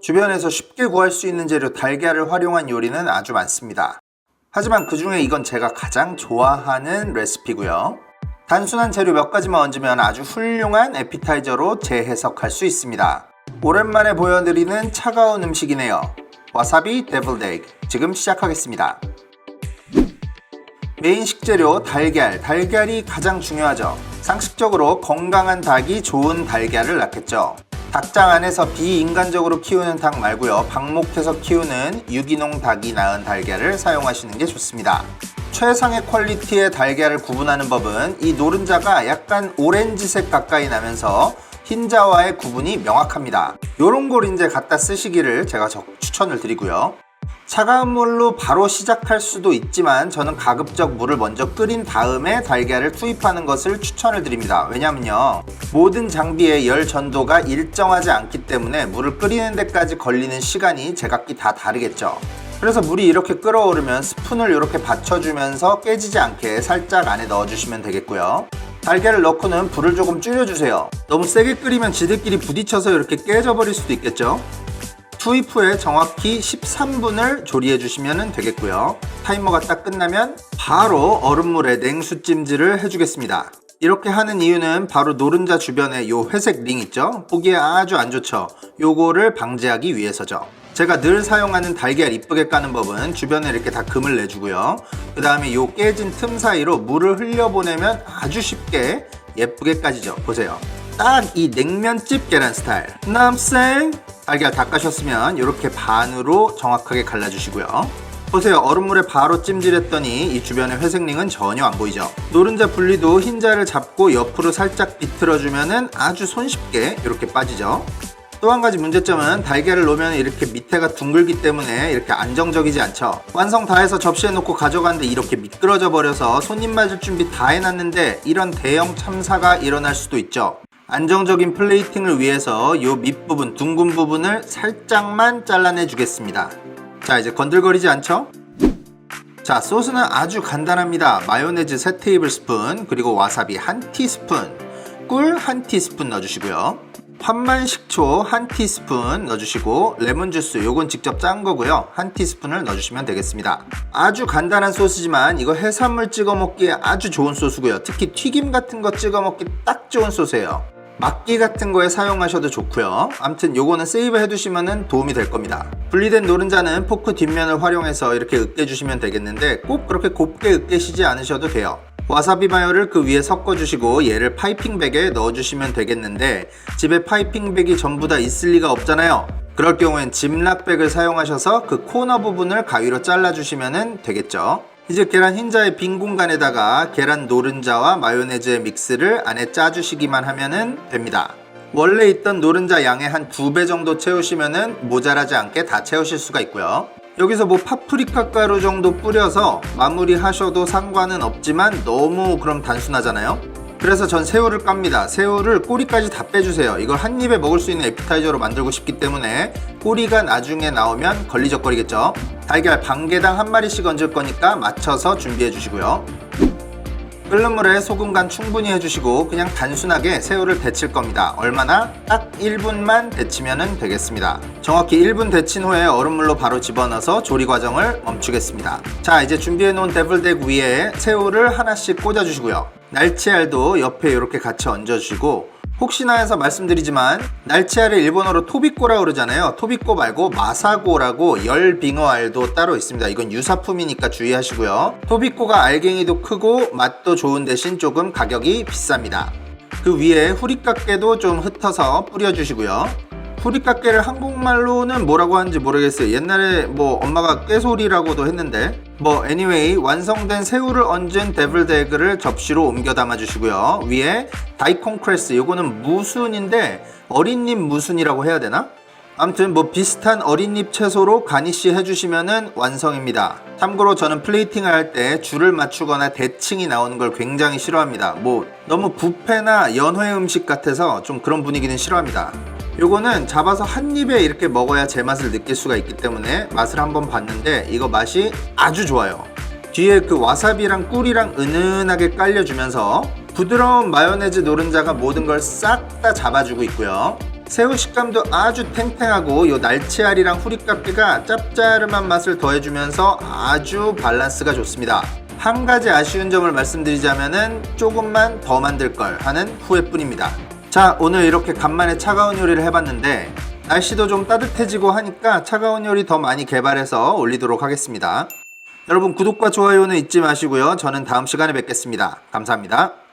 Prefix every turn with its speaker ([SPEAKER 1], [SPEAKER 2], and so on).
[SPEAKER 1] 주변에서 쉽게 구할 수 있는 재료 달걀을 활용한 요리는 아주 많습니다. 하지만 그 중에 이건 제가 가장 좋아하는 레시피고요. 단순한 재료 몇 가지만 얹으면 아주 훌륭한 에피타이저로 재해석할 수 있습니다. 오랜만에 보여드리는 차가운 음식이네요. 와사비 데블드 에그, 지금 시작하겠습니다. 메인 식재료 달걀, 달걀이 가장 중요하죠. 상식적으로 건강한 닭이 좋은 달걀을 낳겠죠. 닭장 안에서 비인간적으로 키우는 닭 말고요, 방목해서 키우는 유기농 닭이 낳은 달걀을 사용하시는 게 좋습니다. 최상의 퀄리티의 달걀을 구분하는 법은 이 노른자가 약간 오렌지색 가까이 나면서 흰자와의 구분이 명확합니다. 요런 걸 이제 갖다 쓰시기를 제가 추천을 드리고요. 차가운 물로 바로 시작할 수도 있지만 저는 가급적 물을 먼저 끓인 다음에 달걀을 투입하는 것을 추천을 드립니다. 왜냐면요, 모든 장비의 열 전도가 일정하지 않기 때문에 물을 끓이는 데까지 걸리는 시간이 제각기 다 다르겠죠. 그래서 물이 이렇게 끓어오르면 스푼을 이렇게 받쳐주면서 깨지지 않게 살짝 안에 넣어주시면 되겠고요. 달걀을 넣고는 불을 조금 줄여주세요. 너무 세게 끓이면 지들끼리 부딪혀서 이렇게 깨져버릴 수도 있겠죠. 투입 후에 정확히 13분을 조리해 주시면 되겠고요. 타이머가 딱 끝나면 바로 얼음물에 냉수 찜질을 해주겠습니다. 이렇게 하는 이유는 바로 노른자 주변에 요 회색 링 있죠? 보기에 아주 안 좋죠? 요거를 방지하기 위해서죠. 제가 늘 사용하는 달걀 이쁘게 까는 법은 주변에 이렇게 다 금을 내주고요. 그 다음에 요 깨진 틈 사이로 물을 흘려보내면 아주 쉽게 예쁘게 까지죠. 보세요. 딱 이 냉면집 계란 스타일. 남생 달걀 다 까셨으면 이렇게 반으로 정확하게 갈라주시고요. 보세요. 얼음물에 바로 찜질했더니 이 주변에 회색링은 전혀 안 보이죠. 노른자 분리도 흰자를 잡고 옆으로 살짝 비틀어주면 아주 손쉽게 이렇게 빠지죠. 또 한 가지 문제점은 달걀을 놓으면 이렇게 밑에가 둥글기 때문에 이렇게 안정적이지 않죠. 완성 다 해서 접시에 놓고 가져가는데 이렇게 미끄러져 버려서 손님 맞을 준비 다 해놨는데 이런 대형 참사가 일어날 수도 있죠. 안정적인 플레이팅을 위해서 이 밑부분, 둥근 부분을 살짝만 잘라내 주겠습니다. 자, 이제 건들거리지 않죠? 자, 소스는 아주 간단합니다. 마요네즈 3테이블스푼, 그리고 와사비 1티스푼, 꿀 1티스푼 넣어주시고요. 환만 식초 1티스푼 넣어주시고, 레몬주스, 요건 직접 짠 거고요, 1티스푼을 넣어주시면 되겠습니다. 아주 간단한 소스지만 이거 해산물 찍어 먹기에 아주 좋은 소스고요. 특히 튀김 같은 거 찍어 먹기 딱 좋은 소스예요. 막기 같은 거에 사용하셔도 좋고요. 아무튼 요거는 세이브 해두시면 도움이 될 겁니다. 분리된 노른자는 포크 뒷면을 활용해서 이렇게 으깨주시면 되겠는데 꼭 그렇게 곱게 으깨시지 않으셔도 돼요. 와사비 마요를 그 위에 섞어주시고 얘를 파이핑백에 넣어주시면 되겠는데 집에 파이핑백이 전부 다 있을 리가 없잖아요. 그럴 경우엔 짐락백을 사용하셔서 그 코너 부분을 가위로 잘라주시면 되겠죠. 이제 계란 흰자의 빈 공간에다가 계란 노른자와 마요네즈의 믹스를 안에 짜주시기만 하면 됩니다. 원래 있던 노른자 양의 한 2배 정도 채우시면 모자라지 않게 다 채우실 수가 있고요. 여기서 뭐 파프리카 가루 정도 뿌려서 마무리 하셔도 상관은 없지만 너무 그럼 단순하잖아요. 그래서 전 새우를 깝니다. 새우를 꼬리까지 다 빼주세요. 이걸 한 입에 먹을 수 있는 에피타이저로 만들고 싶기 때문에 꼬리가 나중에 나오면 걸리적거리겠죠. 달걀 반개당 한 마리씩 얹을 거니까 맞춰서 준비해 주시고요. 끓는 물에 소금 간 충분히 해주시고 그냥 단순하게 새우를 데칠 겁니다. 얼마나? 딱 1분만 데치면 되겠습니다. 정확히 1분 데친 후에 얼음물로 바로 집어넣어서 조리 과정을 멈추겠습니다. 자, 이제 준비해 놓은 데블드 에그 위에 새우를 하나씩 꽂아주시고요. 날치알도 옆에 이렇게 같이 얹어주시고, 혹시나 해서 말씀드리지만 날치알을 일본어로 토비꼬라고 그러잖아요. 토비꼬 말고 마사고라고 열빙어알도 따로 있습니다. 이건 유사품이니까 주의하시고요. 토비꼬가 알갱이도 크고 맛도 좋은 대신 조금 가격이 비쌉니다. 그 위에 후리카케도 좀 흩어서 뿌려주시고요. 후리카케를 한국말로는 뭐라고 하는지 모르겠어요. 옛날에 뭐 엄마가 깨소리라고도 했는데, 뭐 anyway 완성된 새우를 얹은 데블드 에그를 접시로 옮겨 담아 주시고요. 위에 다이콘 크레스, 요거는 무순인데 어린잎 무순이라고 해야 되나? 아무튼 뭐 비슷한 어린잎 채소로 가니쉬 해주시면 완성입니다. 참고로 저는 플레이팅을 할 때 줄을 맞추거나 대칭이 나오는 걸 굉장히 싫어합니다. 뭐 너무 뷔페나 연회 음식 같아서 좀 그런 분위기는 싫어합니다. 요거는 잡아서 한 입에 이렇게 먹어야 제 맛을 느낄 수가 있기 때문에 맛을 한번 봤는데 이거 맛이 아주 좋아요. 뒤에 그 와사비랑 꿀이랑 은은하게 깔려주면서 부드러운 마요네즈 노른자가 모든 걸 싹 다 잡아주고 있고요. 새우 식감도 아주 탱탱하고 요 날치알이랑 후리카케가 짭짤한 맛을 더해주면서 아주 밸런스가 좋습니다. 한 가지 아쉬운 점을 말씀드리자면은 조금만 더 만들걸 하는 후회뿐입니다. 자, 오늘 이렇게 간만에 차가운 요리를 해봤는데 날씨도 좀 따뜻해지고 하니까 차가운 요리 더 많이 개발해서 올리도록 하겠습니다. 여러분 구독과 좋아요는 잊지 마시고요. 저는 다음 시간에 뵙겠습니다. 감사합니다.